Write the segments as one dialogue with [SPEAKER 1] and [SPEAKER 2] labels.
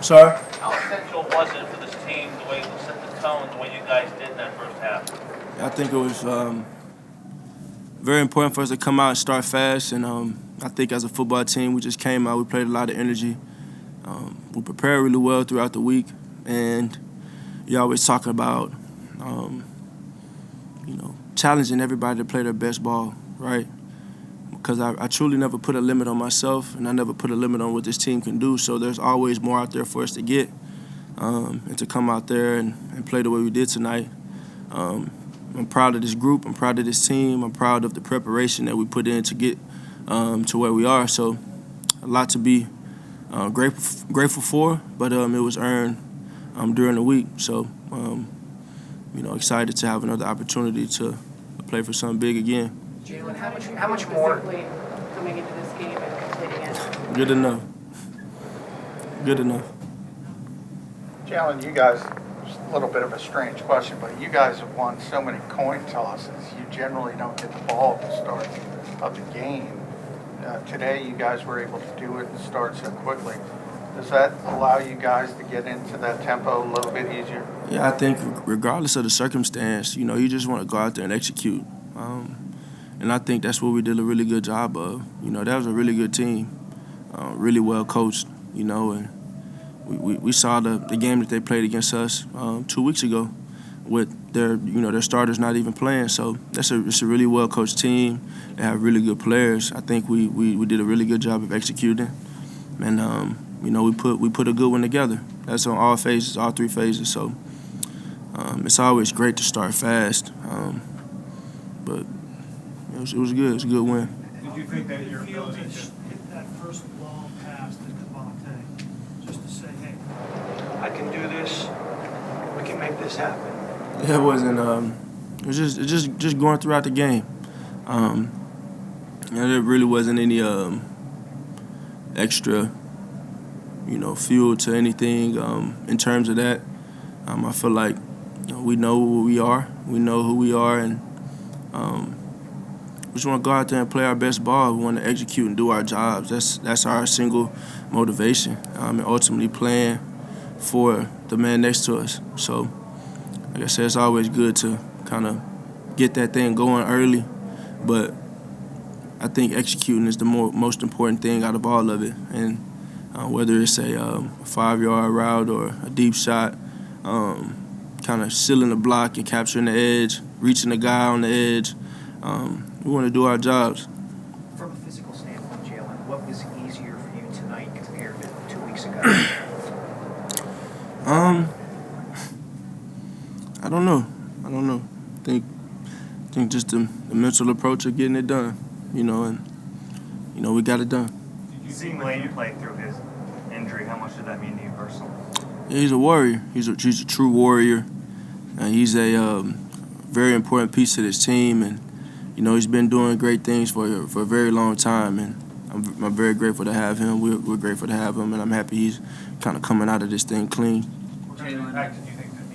[SPEAKER 1] Sorry?
[SPEAKER 2] How essential was it for this team, the way it set the tone, the way you guys did in that first half?
[SPEAKER 1] I think it was very important for us to come out and start fast. And I think as a football team, we just came out. We played a lot of energy. We prepared really well throughout the week. And you always talk about, challenging everybody to play their best ball, right? Because I truly never put a limit on myself, and I never put a limit on what this team can do. So there's always more out there for us to get. And to come out there and play the way we did tonight. I'm proud of this group. I'm proud of this team. I'm proud of the preparation that we put in to get to where we are. So a lot to be grateful for, but it was earned during the week. So, excited to have another opportunity to play for something big again.
[SPEAKER 3] Jalen, how much more
[SPEAKER 4] coming into this game and completing it?
[SPEAKER 1] Good enough. Good enough.
[SPEAKER 5] Jalen, you guys, just a little bit of a strange question, but you guys have won so many coin tosses. You generally don't get the ball at the start of the game. Today, you guys were able to do it and start so quickly. Does that allow you guys to get into that tempo a little bit easier?
[SPEAKER 1] Yeah, I think regardless of the circumstance, you just want to go out there and execute. And I think that's what we did a really good job of. That was a really good team, really well coached, and we saw the game that they played against us 2 weeks ago with their starters not even playing. So it's a really well coached team. They have really good players. I think we did a really good job of executing, and we put a good one together. That's on all phases, all three phases. So it's always great to start fast, but it was good. It was a good win.
[SPEAKER 6] Did you think that your ability to hit that first long pass to Devontae, just to say, hey, I can do this, we can make this happen?
[SPEAKER 1] It wasn't. It was just going throughout the game. There really wasn't any extra, fuel to anything in terms of that. I feel like we know what we are. We know who we are, and we just want to go out there and play our best ball. We want to execute and do our jobs. That's our single motivation, and ultimately playing for the man next to us. So, like I said, it's always good to kind of get that thing going early, but I think executing is the most important thing out of all of it. And whether it's a 5-yard route or a deep shot, kind of sealing the block and capturing the edge, reaching the guy on the edge, we want to do our jobs.
[SPEAKER 3] from a physical standpoint, Jalen, what was easier for you tonight compared to 2 weeks ago?
[SPEAKER 1] I don't know. I think just the mental approach of getting it done, and we got it done.
[SPEAKER 7] Seeing Lane play through his injury, how much did that mean to you personally?
[SPEAKER 1] Yeah, he's a warrior. He's a true warrior. He's a very important piece to this team, and he's been doing great things for a very long time, and I'm very grateful to have him. We're grateful to have him, and I'm happy he's kind of coming out of this thing clean.
[SPEAKER 6] What kind of impact did you think that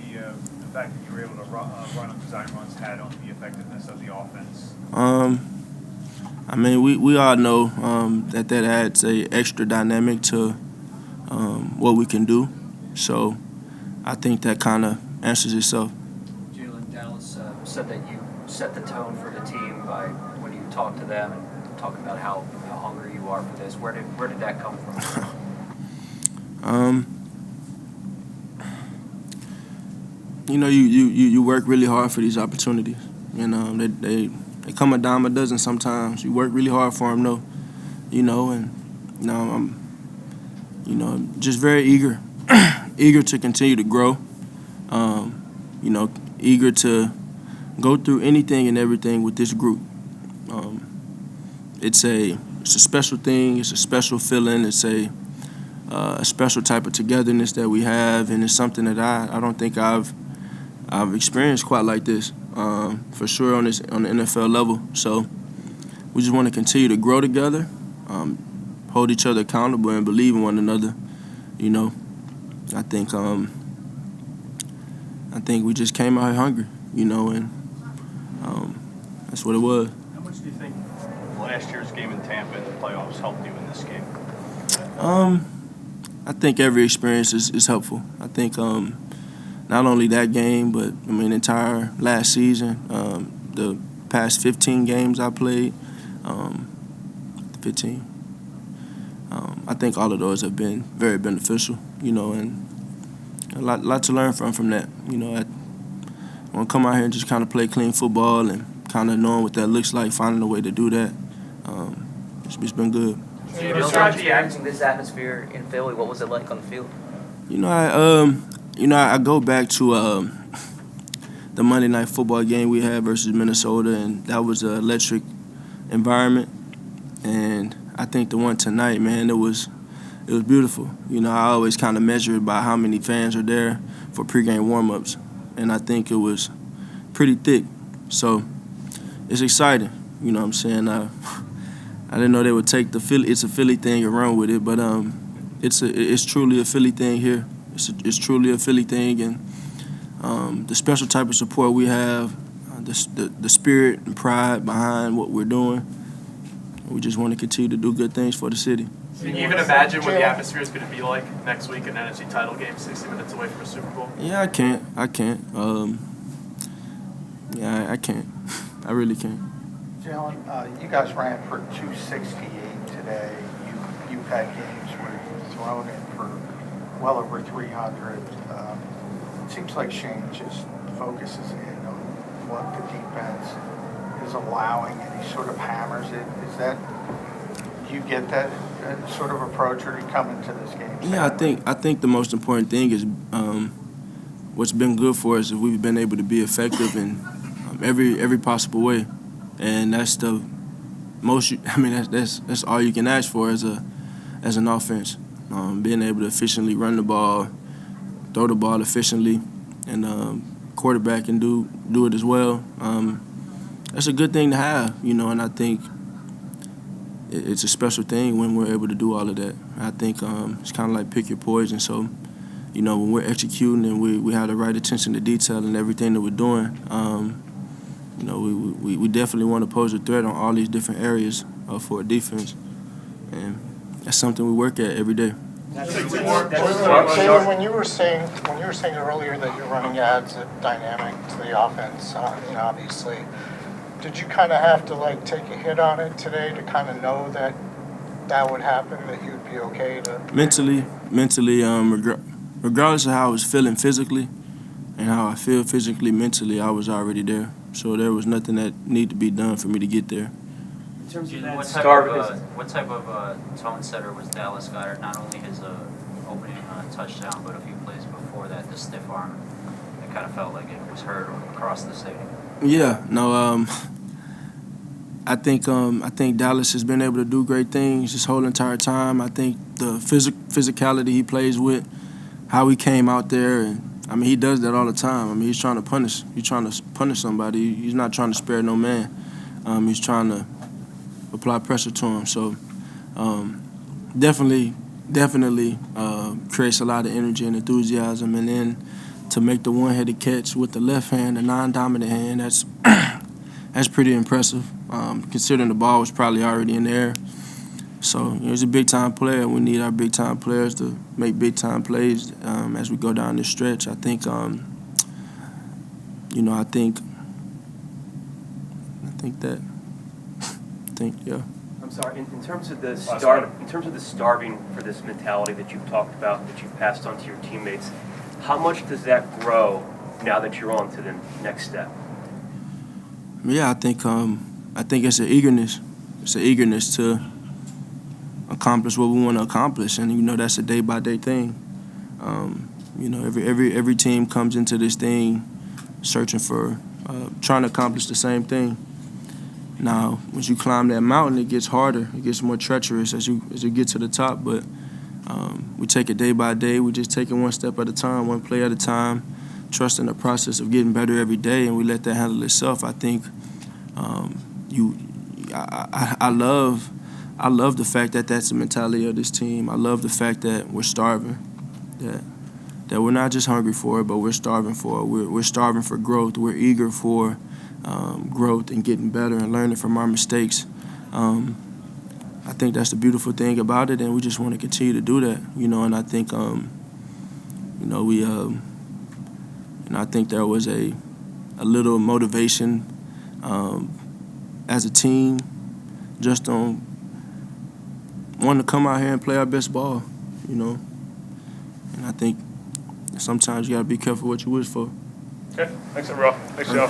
[SPEAKER 6] the fact that you were able to run up design runs had on the effectiveness of the offense?
[SPEAKER 1] We all know that adds a extra dynamic to what we can do. So I think that kind of answers itself.
[SPEAKER 8] Jalen, Dallas said that you set the tone for the team by when you talk to them and talk about how hungry you are for this. Where did that come from?
[SPEAKER 1] You work really hard for these opportunities. They come a dime a dozen sometimes. You work really hard for them, though. I'm just very eager, eager to continue to grow. Eager to go through anything and everything with this group. It's a special thing. It's a special feeling. It's a special type of togetherness that we have, and it's something that I don't think I've experienced quite like this, for sure on the NFL level. So we just want to continue to grow together, hold each other accountable, and believe in one another. I think we just came out here hungry, and that's what it was.
[SPEAKER 6] How much do you think last year's game in Tampa in the playoffs helped you in this game?
[SPEAKER 1] I think every experience is helpful. I think not only that game, but I mean, entire last season, the past 15 games I played, 15. I think all of those have been very beneficial, you know, and a lot to learn from that. You know, I want to come out here and just kind of play clean football and kind of knowing what that looks like, finding a way to do that. It's been good.
[SPEAKER 9] Can you describe this atmosphere in Philly? What was it like on the field?
[SPEAKER 1] You know, I go back to the Monday Night Football game we had versus Minnesota, and that was an electric environment. And I think the one tonight, man, it was beautiful. You know, I always kind of measure it by how many fans are there for pregame warm-ups, and I think it was pretty thick. So it's exciting. You know what I'm saying? I didn't know they would take it's a Philly thing and run with it, but it's truly a Philly thing here. It's truly a Philly thing, and the special type of support we have, the spirit and pride behind what we're doing. We just want to continue to do good things for the city.
[SPEAKER 10] Can you even imagine what the atmosphere is going to be like next week, an NFC title game, 60 minutes away from a Super Bowl?
[SPEAKER 1] Yeah, I can't. I can't. I really can't.
[SPEAKER 5] Jalen, you guys ran for 268 today. You've had games where you've thrown it for well over 300. It seems like Shane just focuses in on what the defense is allowing, and he sort of hammers it. Is that, do you get that sort of approach, or do you come into this game?
[SPEAKER 1] Yeah, I think the most important thing is what's been good for us is we've been able to be effective in every possible way, and that's the most. I mean, that's all you can ask for as an offense. Being able to efficiently run the ball, throw the ball efficiently, and quarterback and do it as well. That's a good thing to have, you know, and I think it's a special thing when we're able to do all of that. I think it's kind of like pick your poison. So, you know, when we're executing and we have the right attention to detail in everything that we're doing, you know, we definitely want to pose a threat on all these different areas for a defense, and that's something we work at every day.
[SPEAKER 11] Jalen, when you were saying earlier that you're running adds a dynamic to the offense, you know, obviously, did you kind of have to like take a hit on it today to kind of know that would happen, that you'd be okay to
[SPEAKER 1] mentally, regardless of how I was feeling physically and how I feel physically, mentally, I was already there. So there was nothing that needed to be done for me to get there.
[SPEAKER 8] In terms of that what type of tone setter was Dallas Goedert? Not only his opening touchdown, but a few plays before that, the stiff arm. It kind of felt like it was heard across the stadium.
[SPEAKER 1] Yeah, no, I think Dallas has been able to do great things this whole entire time. I think the physicality he plays with, how he came out there, and I mean he does that all the time. I mean he's trying to punish. He's trying to punish somebody. He's not trying to spare no man. He's trying to apply pressure to him. So definitely creates a lot of energy and enthusiasm. And then to make the one-headed catch with the left hand, the non-dominant hand, that's pretty impressive, considering the ball was probably already in the air. So he's a big-time player. We need our big-time players to make big-time plays as we go down this stretch. I think, yeah.
[SPEAKER 12] I'm sorry. In terms of the starving for this mentality that you've talked about, that you've passed on to your teammates, how much does that grow now that you're on to the next step?
[SPEAKER 1] Yeah, I think it's an eagerness. It's an eagerness to accomplish what we want to accomplish, and you know that's a day-by-day thing. You know, every team comes into this thing searching for trying to accomplish the same thing. Now, once you climb that mountain, it gets harder. It gets more treacherous as you get to the top. But we take it day by day. We just take it one step at a time, one play at a time, trusting the process of getting better every day, and we let that handle itself. I think I love the fact that that's the mentality of this team. I love the fact that we're starving, that we're not just hungry for it, but we're starving for it. We're starving for growth. We're eager for growth and getting better and learning from our mistakes. I think that's the beautiful thing about it, and we just want to continue to do that, you know. And I think, I think there was a little motivation as a team, just on wanting to come out here and play our best ball, you know. And I think sometimes you got to be careful what you wish for.
[SPEAKER 10] Okay, thanks, everyone. Thanks, y'all.